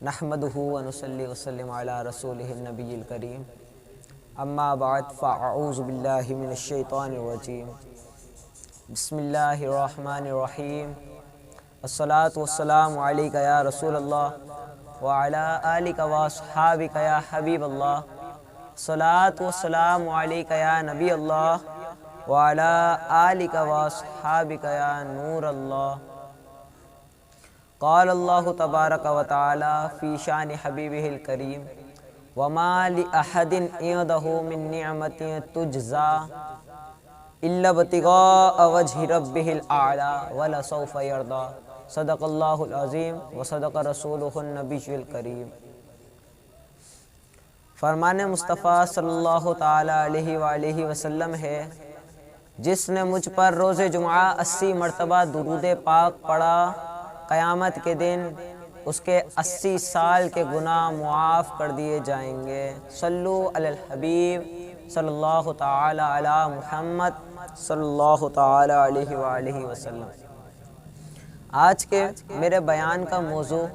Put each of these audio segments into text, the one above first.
نحمدہ ونصلی وسلم علی رسولہ النبی الکریم اما بعد فاعوذ باللہ من الشیطان الرجیم بسم اللہ الرحمن الرحیم الصلاۃ والسلام علیک یا رسول اللہ وعلی آلک واصحابک یا حبیب اللہ الصلاۃ والسلام علیک یا نبی اللہ وعلی آلک واصحابک یا نور اللہ قال اللہ تبارک و تعالی فی شان حبیبہ الکریم وما لأحد عندہ من نعمت تجزا الا ابتغاء وجہ ربہ الاعلی ولسوف یرضی صدق اللہ العظیم وصدق رسولہ النبی الکریم۔ فرمان مصطفیٰ صلی اللہ تعالی علیہ وآلہ وسلم ہے، جس نے مجھ پر روز جمعہ 80 مرتبہ درود پاک پڑھا، قیامت کے دن اس کے 80 سال کے گناہ معاف کر دیے جائیں گے۔ صلو علی الحبیب صلی اللہ تعالی علی محمد صلی اللہ تعالی علیہ وآلہ وسلم۔ آج کے میرے بیان کا موضوع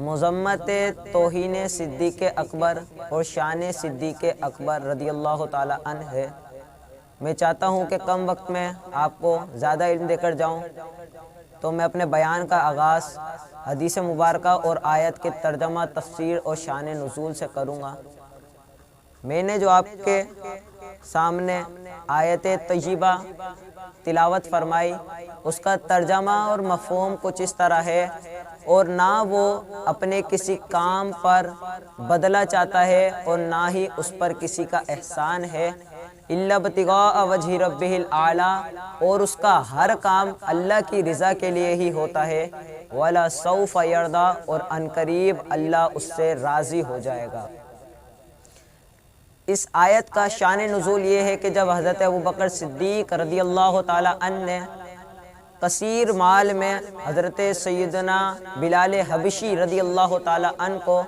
مذمت توہین صدیق اکبر اور شان صدیق اکبر رضی اللہ تعالی عنہ ہے۔ میں چاہتا ہوں کہ کم وقت میں آپ کو زیادہ علم دے کر جاؤں، تو میں اپنے بیان کا آغاز حدیث مبارکہ اور آیت کے ترجمہ، تفسیر اور شان نزول سے کروں گا۔ میں نے جو آپ کے سامنے آیت طیبہ تلاوت فرمائی، اس کا ترجمہ اور مفہوم کچھ اس طرح ہے، اور نہ وہ اپنے کسی کام پر بدلہ چاہتا ہے اور نہ ہی اس پر کسی کا احسان ہے، الا ابتغاء وجہ ربہ الاعلی، اور اس کا ہر کام اللہ کی رضا کے لیے ہی ہوتا ہے، وَلَسَوْفَ يَرْضَى، اور عنقریب اللہ اس سے راضی ہو جائے گا۔ اس آیت کا شان نزول یہ ہے کہ جب حضرت ابوبکر صدیق رضی اللہ تعالی عنہ نے قصیر مال میں حضرت سیدنا بلال حبشی رضی اللہ تعالی عنہ کو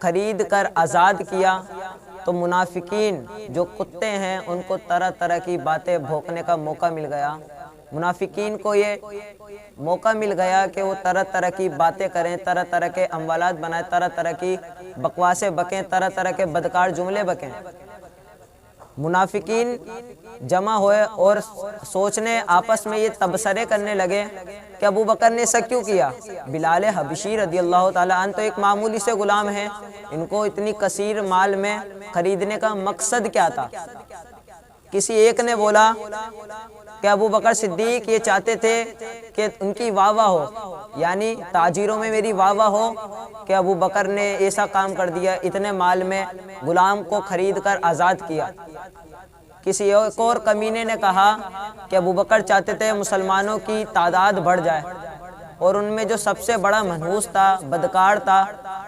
خرید کر آزاد کیا، تو منافقین جو کتے ہیں ان کو طرح طرح کی باتیں بھونکنے کا موقع مل گیا۔ منافقین کو یہ موقع مل گیا کہ وہ طرح طرح کی باتیں کریں، طرح طرح کے اموالات بنائیں، طرح طرح کی بکواسیں بکیں، طرح طرح کے بدکار جملے بکیں۔ منافقین جمع ہوئے اور سوچنے، آپس میں یہ تبصرے کرنے لگے کہ ابو بکر نے ایسا کیوں کیا؟ بلال حبشی رضی اللہ تعالیٰ عنہ تو ایک معمولی سے غلام ہیں، ان کو اتنی کثیر مال میں خریدنے کا مقصد کیا تھا؟ کسی ایک نے بولا کہ ابو بکر صدیق یہ چاہتے تھے کہ ان کی واہ واہ ہو، یعنی تاجروں میں میری واہ واہ ہو کہ ابو بکر نے ایسا کام کر دیا، اتنے مال میں غلام کو خرید کر آزاد کیا۔ کسی ایک اور کمینے نے کہا کہ ابو بکر چاہتے تھے مسلمانوں کی تعداد بڑھ جائے، اور ان میں جو سب سے بڑا منحوس تھا، بدکار تھا،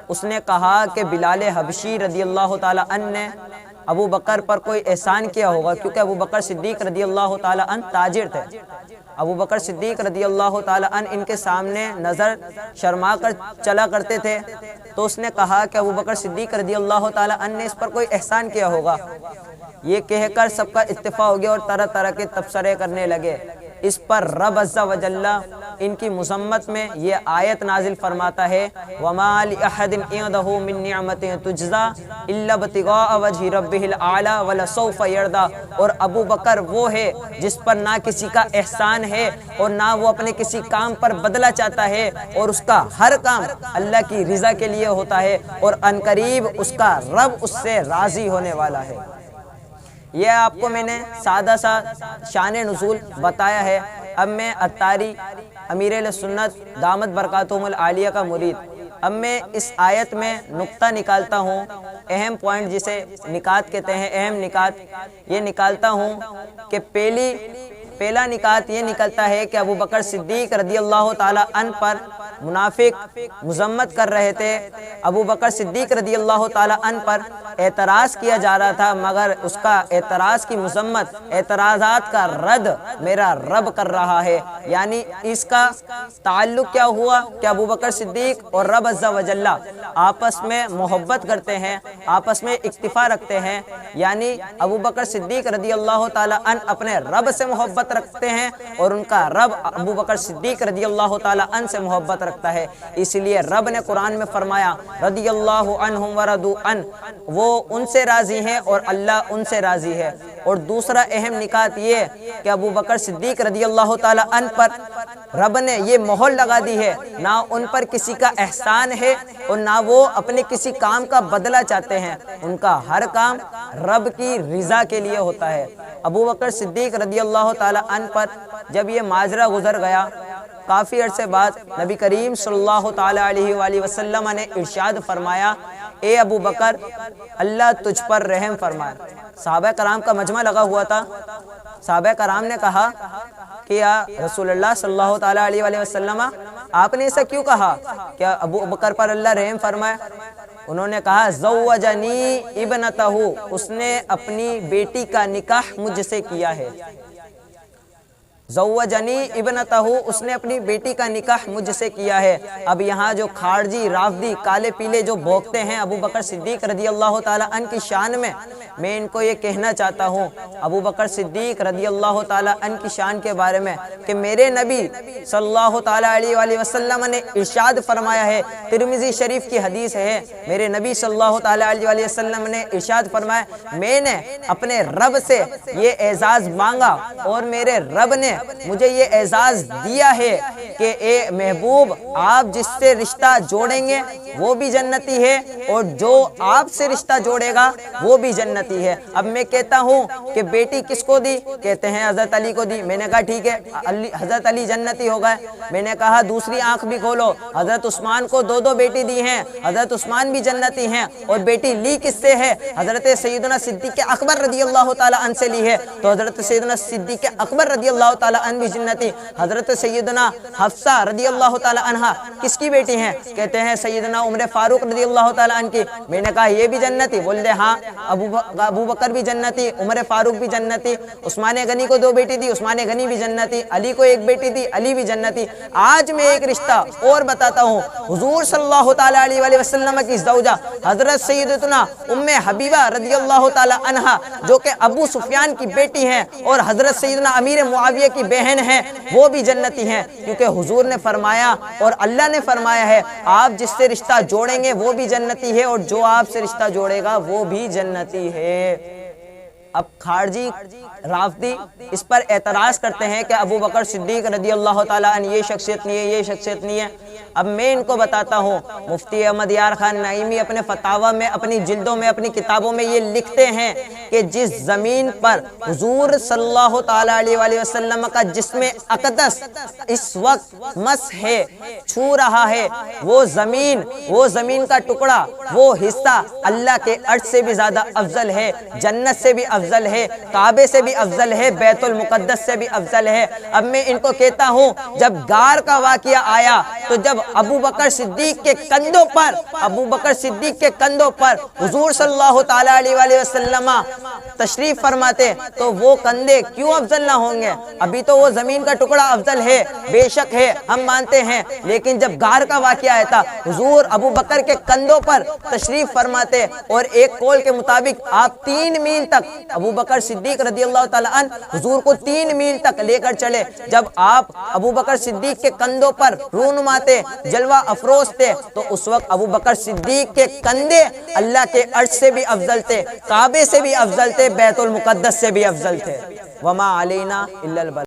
اس نے کہا کہ بلال حبشی رضی اللہ تعالی عنہ نے ابو بکر پر کوئی احسان کیا ہوگا، کیونکہ ابو بکر صدیق رضی اللہ تعالی عنہ تاجر تھے۔ ابو بکر صدیق رضی اللہ تعالی عنہ ان کے سامنے نظر شرما کر چلا کرتے تھے، تو اس نے کہا کہ ابو بکر صدیق رضی اللہ تعالی عنہ نے اس پر کوئی احسان کیا ہوگا۔ یہ کہہ کر سب کا اتفاق ہو گیا اور طرح طرح کے تبصرے کرنے لگے۔ اس پر رب عز و جل ان کی مذمت میں یہ آیت نازل فرماتا ہے، وَمَا لِأَحَدٍ عِندَهُ مِن نِعْمَةٍ تُجْزَىٰ إِلَّا ابْتِغَاءَ وَجْهِ رَبِّهِ الْأَعْلَىٰ وَلَسَوْفَ يَرْضَىٰ، اور ابو بکر وہ ہے جس پر نہ کسی کا احسان ہے اور نہ وہ اپنے کسی کام پر بدلہ چاہتا ہے، اور اس کا ہر کام اللہ کی رضا کے لیے ہوتا ہے، اور عنقریب اس کا رب اس سے راضی ہونے والا ہے۔ یہ آپ کو میں نے سادہ سا شان نزول بتایا ہے۔ اب میں عطاری امیر اہل سنت دامت برکاتہم العالیہ کا مرید، اب میں اس آیت میں نقطہ نکالتا ہوں، اہم پوائنٹ جسے نکات کہتے ہیں، اہم نکات یہ نکالتا ہوں کہ پہلا نکات یہ نکلتا ہے کہ ابو بکر صدیق رضی اللہ تعالی عنہ پر منافق مذمت کر رہے تھے۔ ابو بکر صدیق رضی اللہ تعالی عنہ پر اعتراض کیا جا رہا تھا، مگر اس کا اعتراض کی مذمت، اعتراضات کا رد میرا رب کر رہا ہے۔ یعنی اس کا تعلق کیا ہوا کہ ابو بکر صدیق اور رب عز و جل آپس میں محبت کرتے ہیں، آپس میں اکتفا رکھتے ہیں۔ یعنی ابو بکر صدیق رضی اللہ تعالی عنہ اپنے رب سے محبت رکھتے ہیں، اور ان کا رب ابو بکر صدیق رضی اللہ تعالی عنہ سے محبت رکھتا ہے۔ اس لیے رب نے قرآن میں فرمایا رضی اللہ عنہم ورضوا عنہ، وہ ان سے راضی ہیں اور اللہ ان سے راضی ہے۔ اور دوسرا اہم نکات یہ کہ ابو بکر صدیق رضی اللہ تعالی عنہ پر رب نے یہ مہر لگا دی ہے، نہ ان پر کسی کا احسان ہے اور نہ وہ اپنے کسی کام کا بدلہ چاہتے ہیں، ان کا ہر کام رب کی رضا کے لیے ہوتا ہے۔ ابو بکر صدیق رضی اللہ تعالی عنہ پر جب یہ ماجرا گزر گیا، کافی عرصے بعد نبی کریم صلی اللہ تعالی علیہ وآلہ وسلم نے ارشاد فرمایا، اے ابو بکر اللہ تجھ پر رحم فرمائے۔ صحابہ کرام کا مجمع لگا ہوا تھا۔ صحابہ کرام نے کہا کہ یا رسول اللہ صلی اللہ تعالی علیہ وآلہ وسلم، آپ نے ایسا کیوں کہا کہ ابو بکر پر اللہ رحم فرمائے؟ انہوں نے کہا زوجنی ابنتہ، اس نے اپنی بیٹی کا نکاح مجھ سے کیا ہے۔ زوجنی ابنتہ، اس نے اپنی بیٹی کا نکاح مجھ سے کیا ہے۔ اب یہاں جو خارجی رافضی کالے پیلے جو بھوکتے ہیں ابو بکر صدیق رضی اللہ تعالی عنہ کی شان میں ان کو یہ کہنا چاہتا ہوں ابو بکر صدیق رضی اللہ تعالی عنہ کی شان کے بارے میں کہ میرے نبی صلی اللہ تعالی علیہ وآلہ وسلم نے ارشاد فرمایا ہے، ترمذی شریف کی حدیث ہے، میرے نبی صلی اللہ تعالی علیہ وآلہ وسلم نے ارشاد فرمایا، میں نے اپنے رب سے یہ اعزاز مانگا اور میرے رب نے مجھے یہ اعزاز دیا ہے کہ اے محبوب آپ جس سے رشتہ جوڑیں گے وہ بھی جنتی ہے اور جو آپ سے رشتہ جوڑے گا وہ بھی جنتی ہے۔ اب میں کہتا ہوں کہ بیٹی کس کو دی؟ کہتے ہیں حضرت علی کو دی۔ میں نے کہا ٹھیک ہے، حضرت علی جنتی ہو گئے۔ میں نے کہا دوسری آنکھ بھی کھولو، حضرت عثمان کو دو بیٹی دی ہیں، حضرت عثمان بھی جنتی ہیں۔ اور بیٹی لی کس سے ہے؟ حضرت سیدنا صدیق اکبر رضی اللہ تعالی عنہ سے لی ہے، تو حضرت سیدنا صدیق اکبر رضی اللہ تعالی عنہ بھی جنتی۔ حضرت سیدنا حفصہ رضی اللہ تعالی عنہ کس کی بیٹی ہیں؟ کہتے ہیں سیدنا عمر فاروق رضی اللہ تعالی عنہ کی۔ میں نے کہا یہ بھی جنتی؟ بولے ہاں، ابو بکر بھی جنتی، عمر فاروق بھی جنتی۔ عثمان غنی کو دو بیٹی دی، عثمان غنی بھی جنتی۔ علی کو ایک بیٹی دی، علی بھی جنتی۔ آج میں ایک رشتہ اور بتاتا ہوں، حضور صلی اللہ تعالی علیہ وآلہ وسلم کی زوجہ حضرت سیدتنا ام حبیبہ رضی اللہ تعالی عنہا جو کہ ابو سفیان کی بیٹی ہیں اور حضرت سیدنا امیر معاویہ کی بہن ہیں، وہ بھی جنتی ہیں، کیونکہ حضور نے فرمایا اور اللہ نے فرمایا ہے آپ جس سے رشتہ جوڑیں گے وہ بھی جنتی ہے اور جو آپ سے رشتہ جوڑے گا وہ بھی جنتی ہے۔ اب خارجی رافضی اس پر اعتراض کرتے ہیں کہ ابو بکر صدیق رضی اللہ تعالیٰ عنہ یہ شخصیت نہیں ہے، یہ شخصیت نہیں ہے۔ اب میں ان کو بتاتا ہوں، مفتی احمد یار خان نعیمی اپنے فتاویٰ میں، اپنی جلدوں میں، اپنی کتابوں میں یہ لکھتے ہیں کہ جس زمین پر حضور صلی اللہ تعالیٰ علیہ وآلہ وسلم کا جسم اقدس اس وقت مس ہے، چھو رہا ہے، وہ زمین کا ٹکڑا، وہ حصہ اللہ کے عرش سے بھی زیادہ افضل ہے، جنت سے بھی افضل ہے، کعبے سے بھی افضل ہے، بیت المقدس سے بھی افضل ہے۔ اب میں ان کو کہتا ہوں جب غار کا واقعہ آیا تو جب ابو بکر صدیق کے کندھوں پر حضور صلی اللہ تعالی علیہ وآلہ وسلم تشریف فرماتے تو وہ کندھے کیوں افضل نہ ہوں گے؟ ابھی تو وہ زمین کا ٹکڑا افضل ہے، بے شک ہے، ہم مانتے ہیں، لیکن جب غار کا واقعہ آیا تھا حضور ابو بکر کے کندھوں پر تشریف فرماتے اور ایک قول کے مطابق آپ 3 میل تک، ابو بکر صدیق رضی اللہ تعالی عنہ حضور کو 3 میل تک لے کر چلے۔ جب آپ ابو بکر صدیق کے کندھوں پر رونماتے، جلوہ افروز تھے، تو اس وقت ابو بکر صدیق کے کندھے اللہ کے عرش سے بھی افضل تھے، کعبے سے بھی افضل تھے، بیت المقدس سے بھی افضل تھے۔ وما علینا الا البلاغ۔